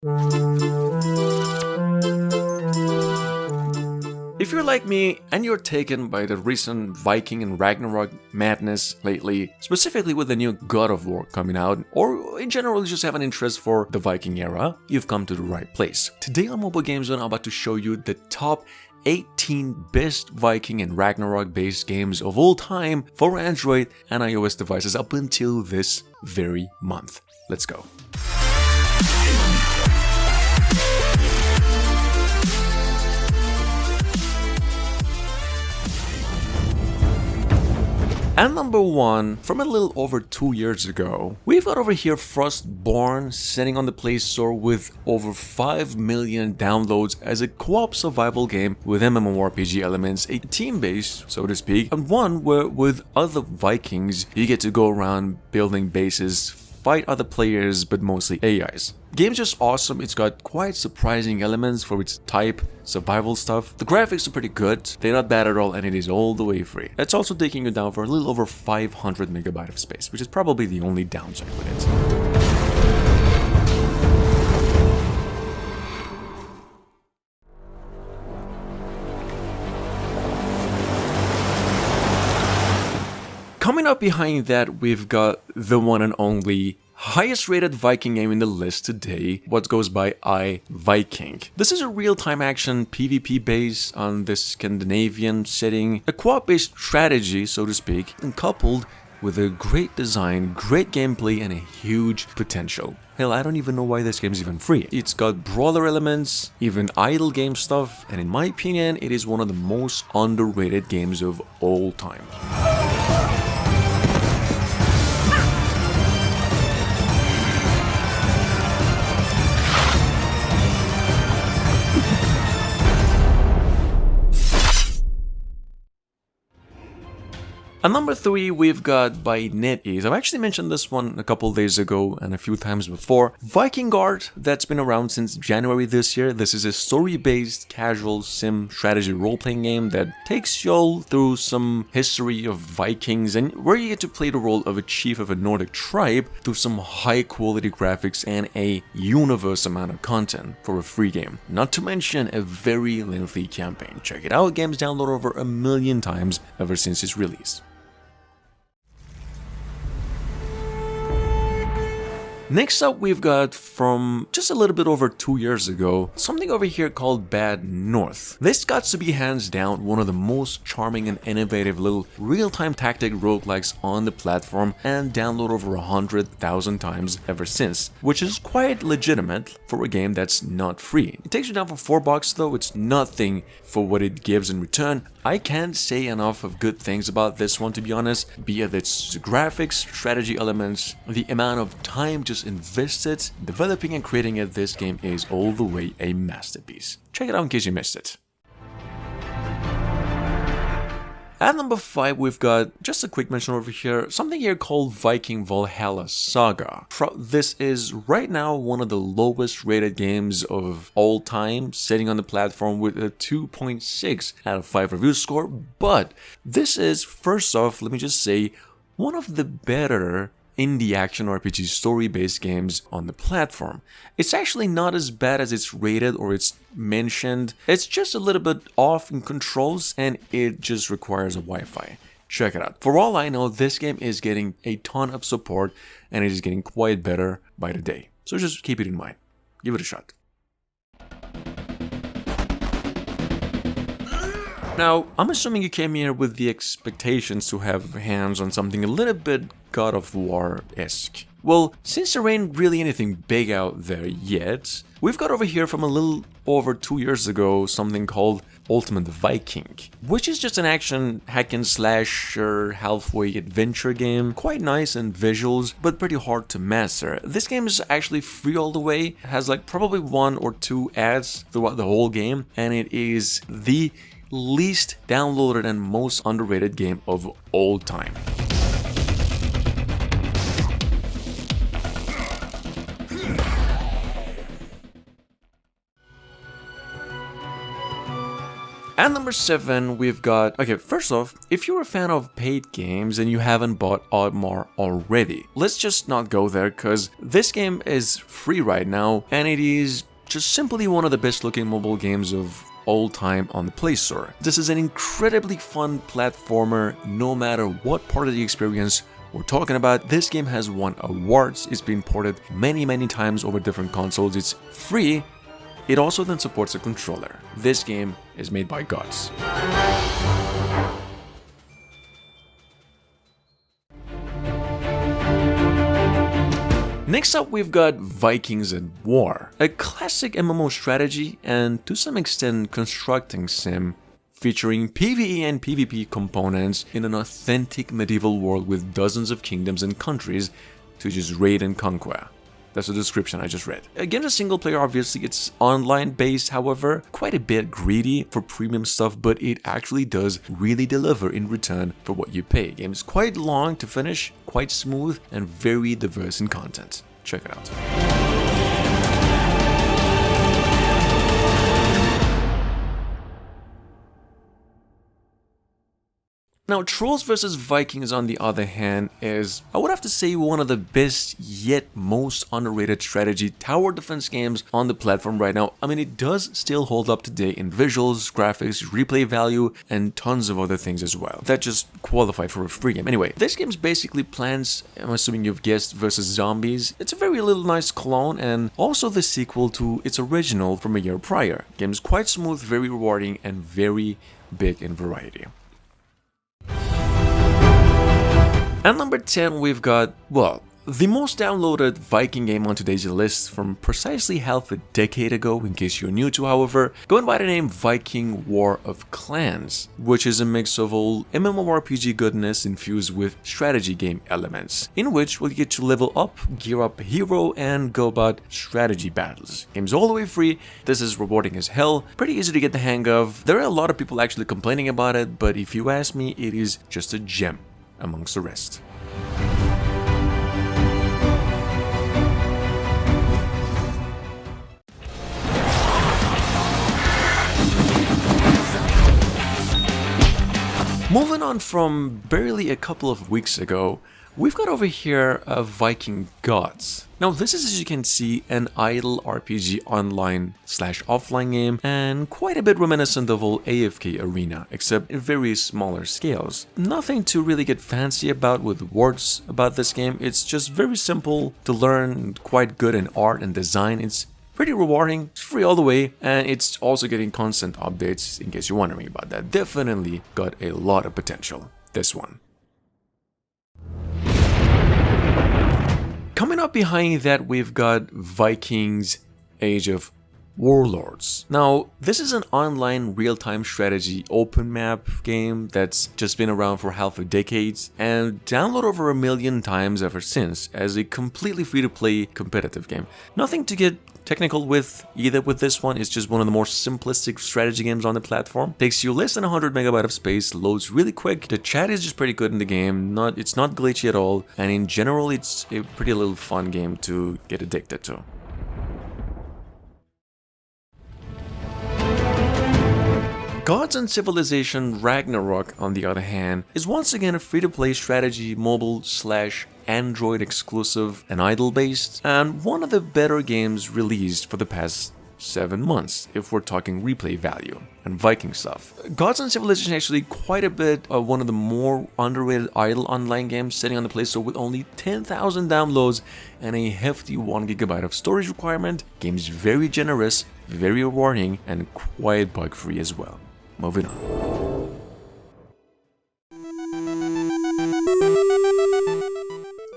If you're like me and you're taken by the recent Viking and Ragnarok madness lately, specifically with the new God of War coming out, or in general you just have an interest for the Viking era, you've come to the right place. Today on Mobile Game Zone, I'm about to show you the top 18 best Viking and Ragnarok based games of all time for Android and iOS devices up until this very month. Let's go. And number one, from a little over 2 years ago, we've got over here Frostborn sitting on the Play Store with over 5 million downloads as a co-op survival game with MMORPG elements, a team-based, so to speak, and one where with other Vikings, you get to go around building bases, fight other players, but mostly AIs. Game's just awesome. It's got quite surprising elements for its type, survival stuff. The graphics are pretty good, they're not bad at all, and it is all the way free. It's also taking you down for a little over 500 megabytes of space, which is probably the only downside with it. Coming up behind that, we've got the one and only highest rated Viking game in the list today, what goes by Viking. This is a real-time action PvP based on this Scandinavian setting, a co-op based strategy, so to speak, and coupled with a great design, great gameplay, and a huge potential. Hell, I don't even know why this game's even free. It's got brawler elements, even idle game stuff, and in my opinion, it is one of the most underrated games of all time. At number 3, we've got by NetEase. I've actually mentioned this one a couple days ago and a few times before. Viking Guard, that's been around since January this year. This is a story-based casual sim strategy role-playing game that takes y'all through some history of Vikings and where you get to play the role of a chief of a Nordic tribe through some high-quality graphics and a universe amount of content for a free game. Not to mention a very lengthy campaign. Check it out, game's downloaded over 1 million times ever since its release. Next up, we've got from just a little bit over 2 years ago, something over here called Bad North. This got to be hands down one of the most charming and innovative little real-time tactic roguelikes on the platform and download over 100,000 times ever since, which is quite legitimate for a game that's not free. It takes you down for $4 though, it's nothing for what it gives in return. I can't say enough of good things about this one, to be honest, be it its graphics, strategy elements, the amount of time just invested developing and creating it. This game is all the way a masterpiece. Check it out in case you missed it. At number 5, we've got just a quick mention over here, something here called Viking Valhalla Saga. This is right now one of the lowest rated games of all time, sitting on the platform with a 2.6 out of 5 review score, but this is, first off, let me just say, one of the better indie action RPG story-based games on the platform. It's actually not as bad as it's rated or it's mentioned. It's just a little bit off in controls and it just requires a Wi-Fi. Check it out. For all I know, this game is getting a ton of support and it is getting quite better by the day. So just keep it in mind. Give it a shot. Now, I'm assuming you came here with the expectations to have hands on something a little bit God of War-esque. Well, since there ain't really anything big out there yet, we've got over here from a little over 2 years ago something called Ultimate Viking, which is just an action hack and slasher halfway adventure game. Quite nice in visuals, but pretty hard to master. This game is actually free all the way, has like probably 1 or 2 ads throughout the whole game, and it is the least downloaded and most underrated game of all time. At number 7, we've got... Okay, first off, if you're a fan of paid games and you haven't bought Oddworld already, let's just not go there, because this game is free right now, and it is just simply one of the best looking mobile games of all time on the Play Store. This is an incredibly fun platformer, no matter what part of the experience we're talking about. This game has won awards, it's been ported many times over different consoles, it's free. It also then supports a controller. This game is made by Gods. Next up, we've got Vikings and War, a classic MMO strategy and to some extent constructing sim featuring PvE and PvP components in an authentic medieval world with dozens of kingdoms and countries to just raid and conquer. That's the description I just read. Again, a single player, obviously, it's online based, however, quite a bit greedy for premium stuff, but it actually does really deliver in return for what you pay. Game is quite long to finish, quite smooth, and very diverse in content. Check it out. Now, Trolls vs. Vikings, on the other hand, is, I would have to say, one of the best yet most underrated strategy tower defense games on the platform right now. I mean, it does still hold up today in visuals, graphics, replay value, and tons of other things as well that just qualify for a free game. Anyway, this game's basically Plants, I'm assuming you've guessed, versus Zombies. It's a very little nice clone and also the sequel to its original from a year prior. Game's quite smooth, very rewarding, and very big in variety. At number 10, we've got, well, the most downloaded Viking game on today's list from precisely half a decade ago, in case you're new to, however, going by the name Viking War of Clans, which is a mix of old MMORPG goodness infused with strategy game elements, in which we'll get to level up, gear up a hero, and go about strategy battles. Game's all the way free, this is rewarding as hell, pretty easy to get the hang of. There are a lot of people actually complaining about it, but if you ask me, it is just a gem amongst the rest. Moving on from barely a couple of weeks ago, we've got over here a Viking Gods. Now this is, as you can see, an idle RPG online/offline game and quite a bit reminiscent of old AFK Arena, except in very smaller scales. Nothing to really get fancy about with words about this game, it's just very simple to learn, quite good in art and design. It's pretty rewarding, it's free all the way, and it's also getting constant updates in case you're wondering about that. Definitely got a lot of potential, this one. Coming up behind that, we've got Vikings Age of Warlords. Now, this is an online real-time strategy open map game that's just been around for half a decade and downloaded over 1 million times ever since as a completely free-to-play competitive game. Nothing to get technical with either with this one, it's just one of the more simplistic strategy games on the platform. Takes you less than 100 megabytes of space, loads really quick, the chat is just pretty good in the game, it's not glitchy at all, and in general it's a pretty little fun game to get addicted to. Gods and Civilization Ragnarok, on the other hand, is once again a free-to-play strategy mobile/Android exclusive and idle-based, and one of the better games released for the past 7 months, if we're talking replay value and Viking stuff. Gods and Civilization actually quite a bit one of the more underrated idle online games sitting on the Play Store with only 10,000 downloads and a hefty 1 GB of storage requirement. Game's very generous, very rewarding, and quite bug-free as well. Moving on.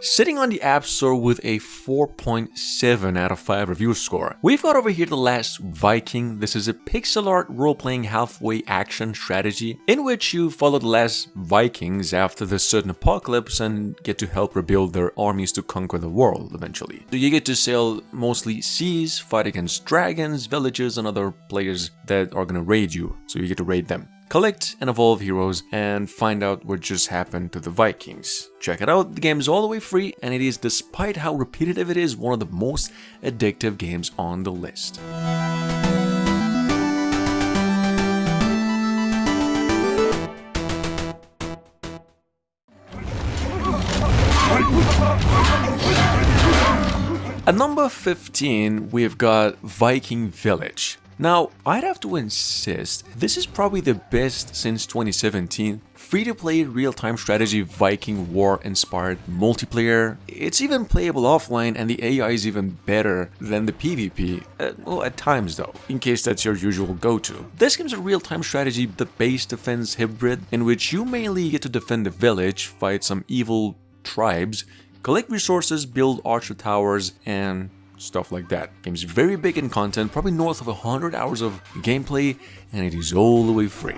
Sitting on the App Store with a 4.7 out of 5 review score, we've got over here the Last Viking. This is a pixel art role-playing halfway action strategy in which you follow the last Vikings after the certain apocalypse and get to help rebuild their armies to conquer the world eventually. So you get to sail mostly seas, fight against dragons, villages, and other players that are gonna raid you, so you get to raid them. Collect and evolve heroes and find out what just happened to the Vikings. Check it out, the game is all the way free and it is, despite how repetitive it is, one of the most addictive games on the list. At number 15, we've got Viking Village. Now, I'd have to insist, this is probably the best since 2017 free-to-play real-time strategy Viking War inspired multiplayer. It's even playable offline and the AI is even better than the PvP, well at times though, in case that's your usual go-to. This game's a real-time strategy, the base defense hybrid, in which you mainly get to defend the village, fight some evil tribes, collect resources, build archer towers, and stuff like that. Game's very big in content, probably north of 100 hours of gameplay, and it is all the way free.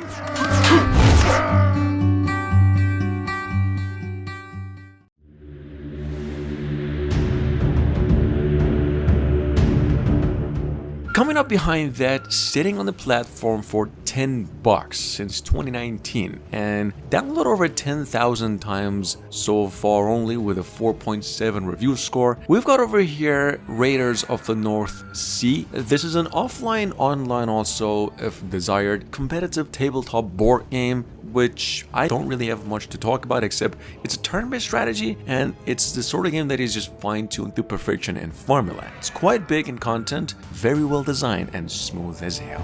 Coming up behind that, sitting on the platform for $10 since 2019 and downloaded over 10,000 times so far only with a 4.7 review score. We've got over here Raiders of the North Sea. This is an offline, online also, if desired, competitive tabletop board game, which I don't really have much to talk about except it's a turn-based strategy and it's the sort of game that is just fine-tuned to perfection in formula. It's quite big in content, very well designed and smooth as hell.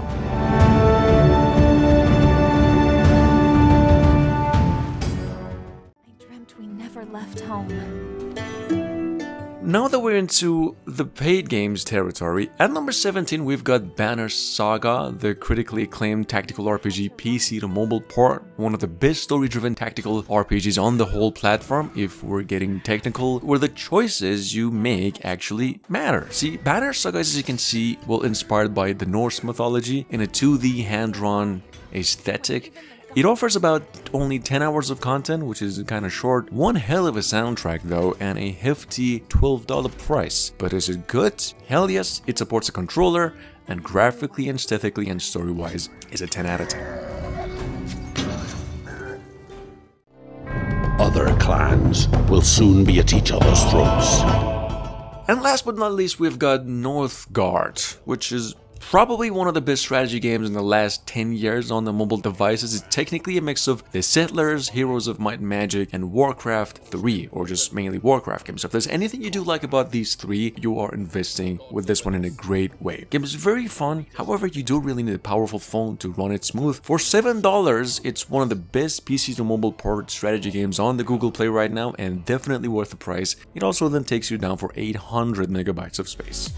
I dreamt we never left home. Now that we're into the paid games territory, at number 17 we've got Banner Saga, the critically acclaimed tactical RPG PC to mobile port, one of the best story-driven tactical RPGs on the whole platform, if we're getting technical, where the choices you make actually matter. See, Banner Saga, as you can see, well, inspired by the Norse mythology in a 2D hand-drawn aesthetic. It offers about only 10 hours of content, which is kind of short. One hell of a soundtrack though, and a hefty $12 price. But is it good? Hell yes, it supports a controller, and graphically and aesthetically and story-wise is a 10 out of 10. Other clans will soon be at each other's throats. And last but not least, we've got Northgard, which is probably one of the best strategy games in the last 10 years on the mobile devices. It's technically a mix of The Settlers, Heroes of Might and Magic, and Warcraft 3, or just mainly Warcraft games. So if there's anything you do like about these three, you are investing with this one in a great way. Game is very fun, however you do really need a powerful phone to run it smooth. For $7, it's one of the best PC to mobile port strategy games on the Google Play right now, and definitely worth the price. It also then takes you down for 800 megabytes of space.